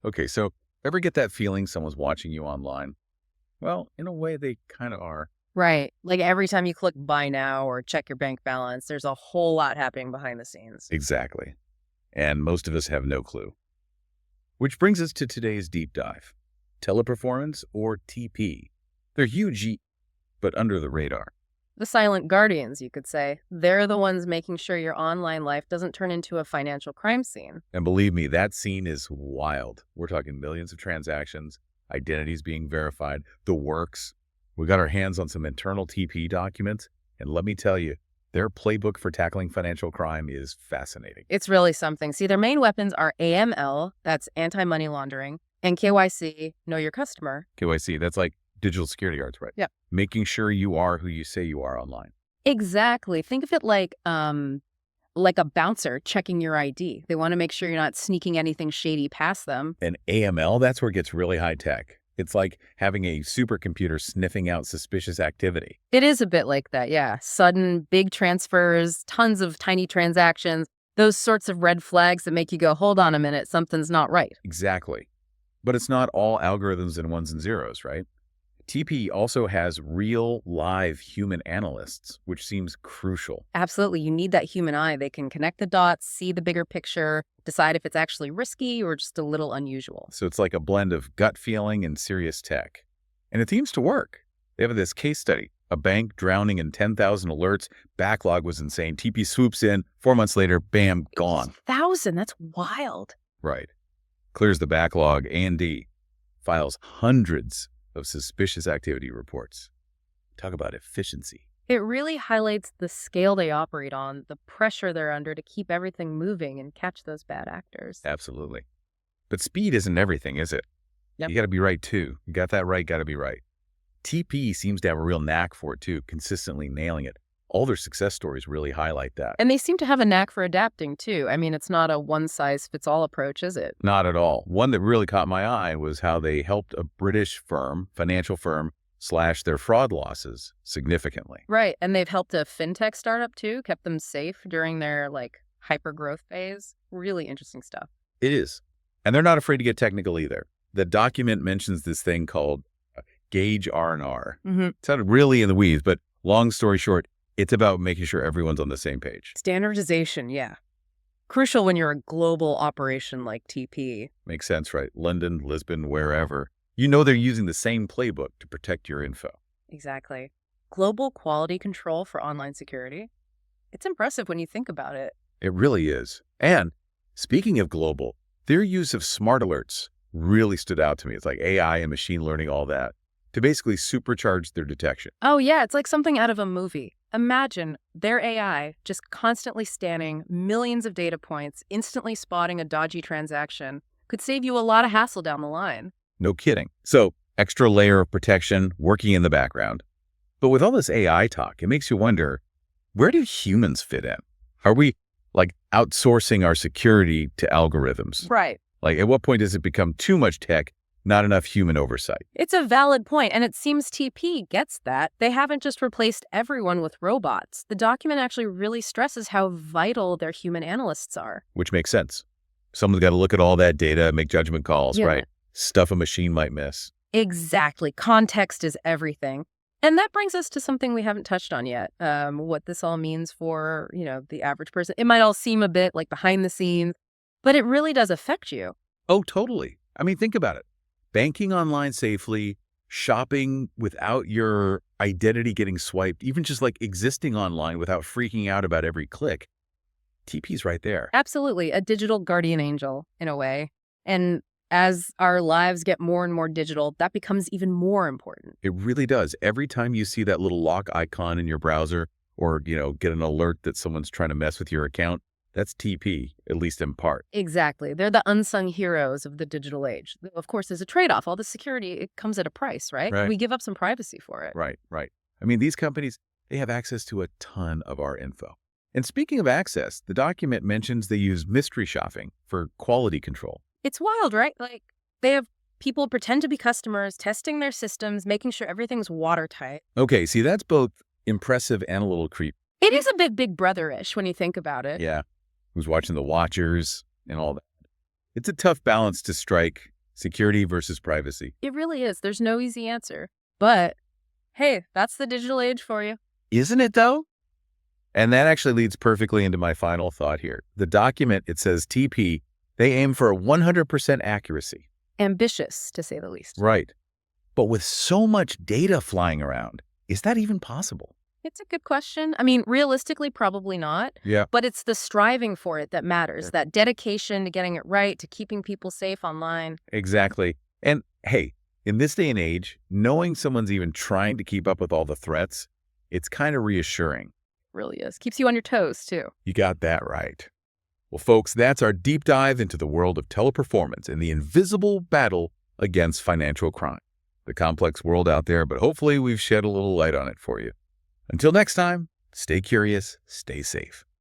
Okay, so ever get that feeling someone's watching you online? Well, in a way, they kind of are. Right. Like every time you click buy now or check your bank balance, there's a whole lot happening behind the scenes. Exactly. And most of us have no clue. Which brings us to today's deep dive. Teleperformance or TP? They're huge, but under the radar. The silent guardians, you could say. They're the ones making sure your online life doesn't turn into a financial crime scene. And believe me, that scene is wild. We're talking millions of transactions, identities being verified, the works. We got our hands on some internal TP documents, and let me tell you, their playbook for tackling financial crime is fascinating. It's really something. See, their main weapons are AML, that's anti-money laundering, and KYC, know your customer. KYC, that's like digital security guards, right? Yeah. Making sure you are who you say you are online. Exactly. Think of it like a bouncer checking your ID. They want to make sure you're not sneaking anything shady past them. And AML, that's where it gets really high tech. It's like having a supercomputer sniffing out suspicious activity. It is a bit like that, yeah. Sudden, big transfers, tons of tiny transactions, those sorts of red flags that make you go, hold on a minute, something's not right. Exactly. But it's not all algorithms and ones and zeros, right? TP also has real, live human analysts, which seems crucial. Absolutely. You need that human eye. They can connect the dots, see the bigger picture, decide if it's actually risky or just a little unusual. So it's like a blend of gut feeling and serious tech. And it seems to work. They have this case study, a bank drowning in 10,000 alerts. Backlog was insane. TP swoops in. 4 months later, bam, gone. 1,000? That's wild. Right. Clears the backlog. A&D files hundreds of suspicious activity reports. Talk about efficiency. It really highlights the scale they operate on, the pressure they're under to keep everything moving and catch those bad actors. Absolutely. But speed isn't everything, is it? Yep. You got to be right, too. You got that right, got to be right. TP seems to have a real knack for it, too, consistently nailing it. All their success stories really highlight that. And they seem to have a knack for adapting, too. I mean, it's not a one-size-fits-all approach, is it? Not at all. One that really caught my eye was how they helped a British firm, financial firm, slash their fraud losses significantly. Right. And they've helped a fintech startup, too, kept them safe during their, hyper-growth phase. Really interesting stuff. It is. And they're not afraid to get technical either. The document mentions this thing called Gauge R&R. It sounded really in the weeds, but long story short, it's about making sure everyone's on the same page. Standardization, yeah. Crucial when you're a global operation like TP. Makes sense, right? London, Lisbon, wherever. You know they're using the same playbook to protect your info. Exactly. Global quality control for online security. It's impressive when you think about it. It really is. And speaking of global, their use of smart alerts really stood out to me. It's like AI and machine learning, all that, to basically supercharge their detection. Oh, yeah, it's like something out of a movie. Imagine their AI just constantly scanning millions of data points, instantly spotting a dodgy transaction. Could save you a lot of hassle down the line. No kidding. So, extra layer of protection working in the background. But with all this AI talk, it makes you wonder, where do humans fit in? Are we outsourcing our security to algorithms? Right. At what point does it become too much tech, not enough human oversight? It's a valid point, and it seems TP gets that. They haven't just replaced everyone with robots. The document actually really stresses how vital their human analysts are. Which makes sense. Someone's got to look at all that data, make judgment calls, Yeah. right? Stuff a machine might miss. Exactly. Context is everything. And that brings us to something we haven't touched on yet, what this all means for, the average person. It might all seem a bit like behind the scenes, but it really does affect you. Oh, totally. I mean, think about it. Banking online safely, shopping without your identity getting swiped, even just existing online without freaking out about every click. TP's right there. Absolutely. A digital guardian angel, in a way. And as our lives get more and more digital, that becomes even more important. It really does. Every time you see that little lock icon in your browser or, get an alert that someone's trying to mess with your account, that's TP, at least in part. Exactly. They're the unsung heroes of the digital age. Of course, there's a trade-off. All the security, it comes at a price, right? Right. We give up some privacy for it. Right. I mean, these companies, they have access to a ton of our info. And speaking of access, the document mentions they use mystery shopping for quality control. It's wild, right? They have people pretend to be customers, testing their systems, making sure everything's watertight. Okay, see, that's both impressive and a little creepy. It is a bit Big Brother-ish when you think about it. Yeah. Who's watching the watchers and all that. It's a tough balance to strike, security versus privacy. It really is. There's no easy answer. But hey, that's the digital age for you. Isn't it, though? And that actually leads perfectly into my final thought here. The document, it says TP, they aim for a 100% accuracy. Ambitious, to say the least. Right. But with so much data flying around, is that even possible? It's a good question. I mean, realistically, probably not. Yeah. But it's the striving for it that matters, that dedication to getting it right, to keeping people safe online. Exactly. And hey, in this day and age, knowing someone's even trying to keep up with all the threats, it's kind of reassuring. Really is. Keeps you on your toes, too. You got that right. Well, folks, that's our deep dive into the world of teleperformance and the invisible battle against financial crime. The complex world out there, but hopefully we've shed a little light on it for you. Until next time, stay curious, stay safe.